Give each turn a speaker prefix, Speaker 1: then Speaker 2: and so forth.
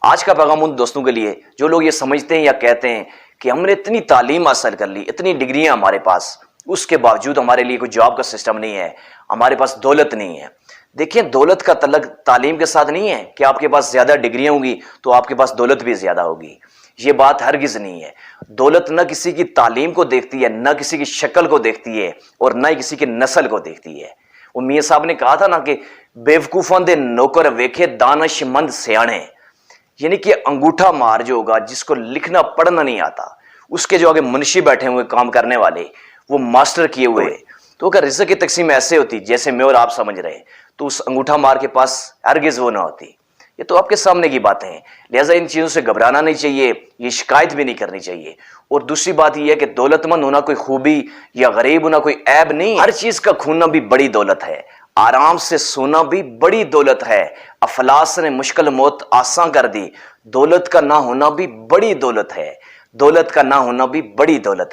Speaker 1: آج کا پیغام ان دوستوں کے لیے جو لوگ یہ سمجھتے ہیں یا کہتے ہیں کہ ہم نے اتنی تعلیم حاصل کر لی، اتنی ڈگریاں ہمارے پاس، اس کے باوجود ہمارے لیے کوئی جاب کا سسٹم نہیں ہے، ہمارے پاس دولت نہیں ہے۔ دیکھیں، دولت کا تعلق تعلیم کے ساتھ نہیں ہے کہ آپ کے پاس زیادہ ڈگریاں ہوں گی تو آپ کے پاس دولت بھی زیادہ ہوگی، یہ بات ہرگز نہیں ہے۔ دولت نہ کسی کی تعلیم کو دیکھتی ہے، نہ کسی کی شکل کو دیکھتی ہے، اور نہ ہی کسی کی نسل کو دیکھتی ہے۔ وہ میاں صاحب نے کہا تھا نا کہ بیوقوفاں دے نوکر ویکھے دانش مند سیانے، یعنی کہ انگوٹھا مار جو ہوگا، جس کو لکھنا پڑھنا نہیں آتا، اس کے جو آگے منشی بیٹھے ہوئے کام کرنے والے، وہ ماسٹر کیے ہوئے، تو اگر رزق کی تقسیم ایسے ہوتی جیسے میں اور آپ سمجھ رہے ہیں تو اس انگوٹھا مار کے پاس ہرگز وہ نہ ہوتی۔ یہ تو آپ کے سامنے کی باتیں ہیں، لہٰذا ان چیزوں سے گھبرانا نہیں چاہیے، یہ شکایت بھی نہیں کرنی چاہیے۔ اور دوسری بات یہ ہے کہ دولت مند ہونا کوئی خوبی یا غریب ہونا کوئی عیب نہیں، ہر چیز کا کھونا بھی بڑی دولت ہے، آرام سے سونا بھی بڑی دولت ہے۔ افلاس نے مشکل موت آسان کر دی، دولت کا نہ ہونا بھی بڑی دولت ہے، دولت کا نہ ہونا بھی بڑی دولت ہے۔